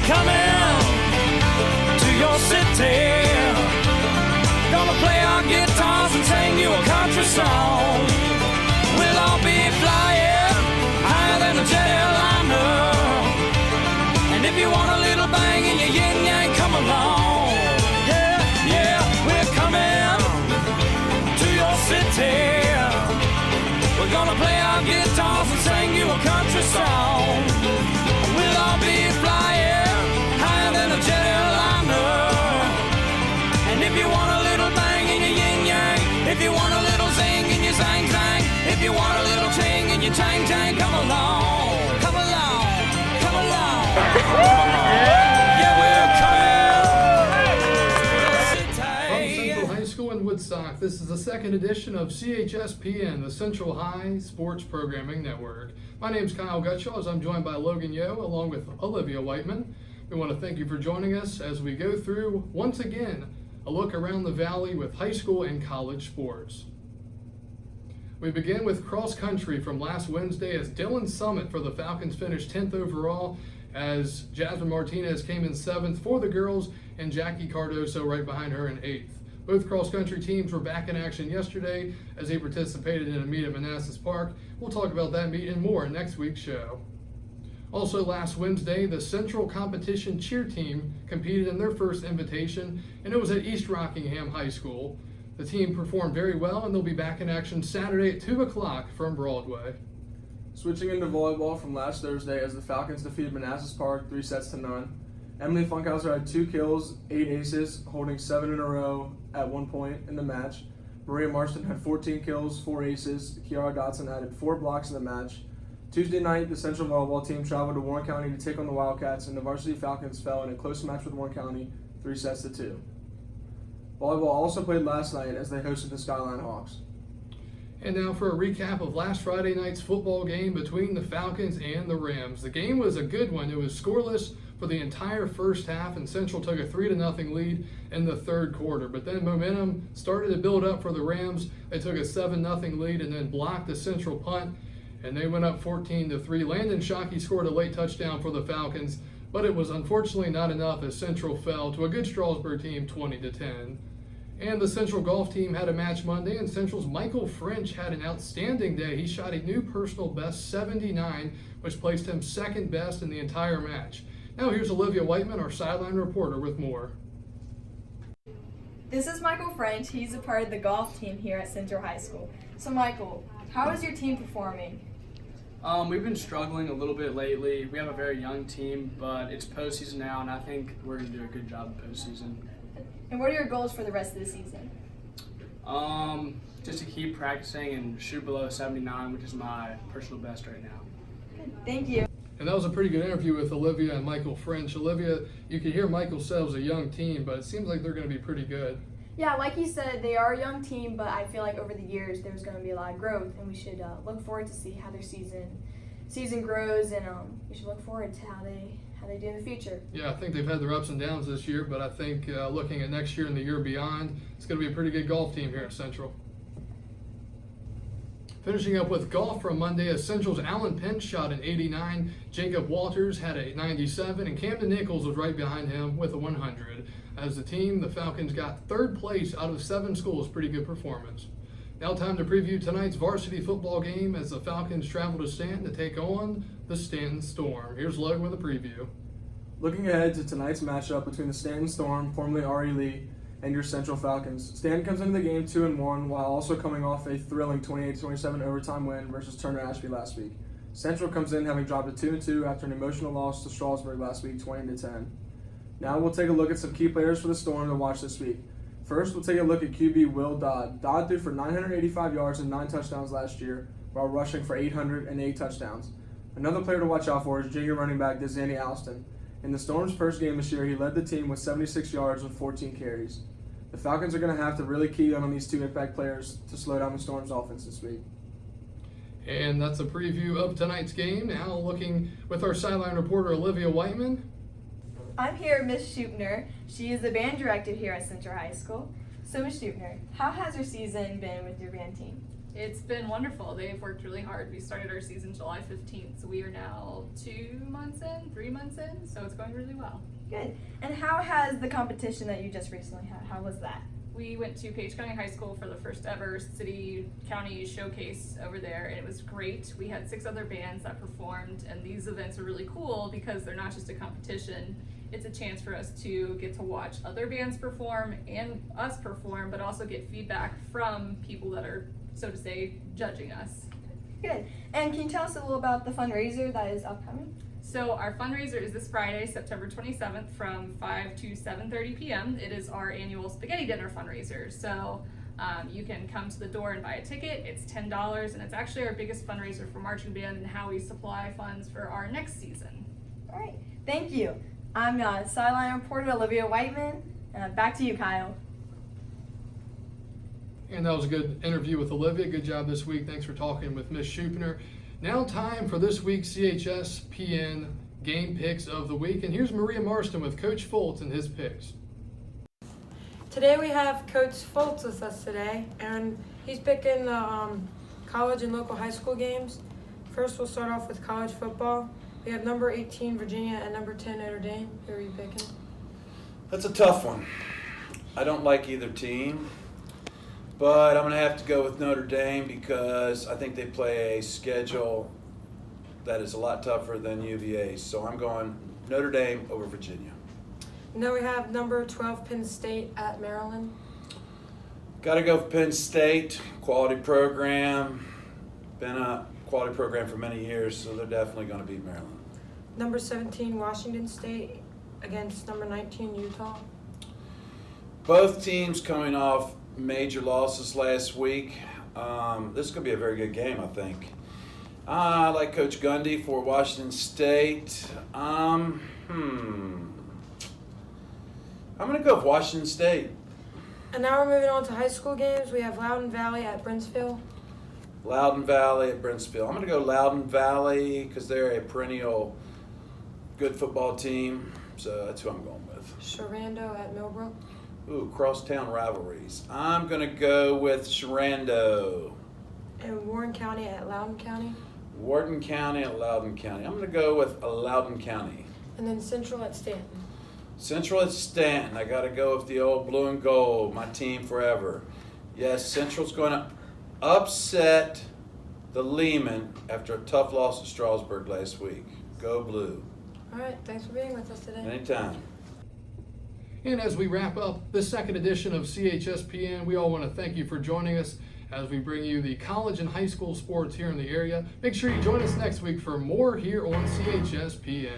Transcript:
coming to your city. Gonna play our guitars and sing you a country song. We'll all be flying higher than a jet airliner. And if you want a little bang in your yin yang, come along. Yeah, yeah, we're coming to your city. We're gonna play our guitars and sing you a country song. We'll all be flying higher than a jet airliner. And if you want a little bang in your yin yang, if you want a little zing in your zang zang, if you want a little ting in your tang tang, come along, come along, come along. Yeah, we're coming. From Central High School in Woodstock, this is the second edition of CHSPN, the Central High Sports Programming Network. My name is Kyle Gutshaw, as I'm joined by Logan Yo, along with Olivia Whiteman. We want to thank you for joining us as we go through, once again, a look around the valley with high school and college sports. We begin with cross country from last Wednesday as Dylan Summit for the Falcons finished 10th overall, as Jasmine Martinez came in 7th for the girls and Jackie Cardoso right behind her in 8th. Both cross country teams were back in action yesterday as they participated in a meet at Manassas Park. We'll talk about that meet and more in next week's show. Also last Wednesday, the Central Competition cheer team competed in their first invitation, and it was at East Rockingham High School. The team performed very well, and they'll be back in action Saturday at 2 o'clock from Broadway. Switching into volleyball from last Thursday as the Falcons defeated Manassas Park 3-0. Emily Funkhauser had 2 kills, 8 aces, holding 7 in a row at one point in the match. Maria Marston had 14 kills, 4 aces. Kiara Dotson added 4 blocks in the match. Tuesday night, the Central volleyball team traveled to Warren County to take on the Wildcats, and the varsity Falcons fell in a close match with Warren County, 3-2. Volleyball also played last night as they hosted the Skyline Hawks. And now for a recap of last Friday night's football game between the Falcons and the Rams. The game was a good one. It was scoreless for the entire first half, and Central took a 3-0 lead in the third quarter. But then momentum started to build up for the Rams. They took a 7-0 lead and then blocked the Central punt, and they went up 14-3. Landon Shockey scored a late touchdown for the Falcons, but it was unfortunately not enough as Central fell to a good Strasburg team 20-10. And the Central golf team had a match Monday, and Central's Michael French had an outstanding day. He shot a new personal best 79, which placed him second best in the entire match. Now here's Olivia Whiteman, our sideline reporter, with more. This is Michael French. He's a part of the golf team here at Central High School. So Michael, how is your team performing? We've been struggling a little bit lately. We have a very young team, but it's postseason now, and I think we're going to do a good job in postseason. And what are your goals for the rest of the season? Just to keep practicing and shoot below 79, which is my personal best right now. Good. Thank you. And that was a pretty good interview with Olivia and Michael French. Olivia, you can hear Michael said it was a young team, but it seems like they're going to be pretty good. Yeah, like you said, they are a young team, but I feel like over the years there's going to be a lot of growth, and we should look forward to see how their season grows, and we should look forward to how they do in the future. Yeah, I think they've had their ups and downs this year, but I think looking at next year and the year beyond, it's going to be a pretty good golf team here at Central. Finishing up with golf from Monday, as Central's Alan Pence shot an 89, Jacob Walters had a 97, and Camden Nichols was right behind him with a 100. As the team, the Falcons got third place out of 7 schools. Pretty good performance. Now time to preview tonight's varsity football game as the Falcons travel to Stanton to take on the Stanton Storm. Here's Logan with a preview. Looking ahead to tonight's matchup between the Stanton Storm, formerly R.E. Lee, and your Central Falcons. Stanton comes into the game 2-1 while also coming off a thrilling 28-27 overtime win versus Turner Ashby last week. Central comes in having dropped to 2-2 after an emotional loss to Strasburg last week, 20-10. Now we'll take a look at some key players for the Storm to watch this week. First, we'll take a look at QB Will Dodd. Dodd threw for 985 yards and 9 touchdowns last year while rushing for 808 touchdowns. Another player to watch out for is junior running back Desani Alston. In the Storm's first game this year, he led the team with 76 yards and 14 carries. The Falcons are going to have to really key on these 2 impact players to slow down the Storm's offense this week. And that's a preview of tonight's game. Now looking with our sideline reporter Olivia Whiteman. I'm here with Miss Schupner. She is the band director here at Central High School. So Miss Schupner, how has your season been with your band team? It's been wonderful. They've worked really hard. We started our season July 15th, so we are now 3 months in, so it's going really well. Good. And how has the competition that you just recently had, how was that? We went to Page County High School for the first ever city-county showcase over there, and it was great. We had 6 other bands that performed, and these events are really cool because they're not just a competition. It's a chance for us to get to watch other bands perform and us perform, but also get feedback from people that are, so to say, judging us. Good. And can you tell us a little about the fundraiser that is upcoming? So our fundraiser is this Friday, September 27th from 5 to 7:30 p.m. It is our annual spaghetti dinner fundraiser. So you can come to the door and buy a ticket. It's $10, and it's actually our biggest fundraiser for marching band and how we supply funds for our next season. All right. Thank you. I'm sideline reporter Olivia Whiteman. Back to you, Kyle. And that was a good interview with Olivia. Good job this week. Thanks for talking with Miss Schupner. Now time for this week's CHSPN game picks of the week. And here's Maria Marston with Coach Foltz and his picks. Today we have Coach Foltz with us today, and he's picking the college and local high school games. First, we'll start off with college football. We have number 18 Virginia and number 10 Notre Dame. Who are you picking? That's a tough one. I don't like either team, but I'm going to have to go with Notre Dame because I think they play a schedule that is a lot tougher than UVA. So I'm going Notre Dame over Virginia. And then we have number 12 Penn State at Maryland. Got to go for Penn State. Quality program. Been a quality program for many years, so they're definitely going to beat Maryland. Number 17 Washington State against number 19 Utah. Both teams coming off major losses last week. This is going to be a very good game, I think. I like Coach Gundy for Washington State. I'm going to go with Washington State. And now we're moving on to high school games. We have Loudoun Valley at Brentsville. Loudoun Valley at Brentsville. I'm going to go Loudoun Valley because they're a perennial good football team. So that's who I'm going with. Sharando at Millbrook. Ooh, crosstown rivalries. I'm going to go with Sharando. And Warren County at Loudoun County. Warden County at Loudoun County. I'm going to go with Loudoun County. And then Central at Stanton. Central at Stanton. I got to go with the old blue and gold, my team forever. Yes, Central's going to upset the Lehman after a tough loss to Strasburg last week. Go blue. All right, thanks for being with us today. Anytime. And as we wrap up this second edition of CHSPN, we all want to thank you for joining us as we bring you the college and high school sports here in the area. Make sure you join us next week for more here on CHSPN.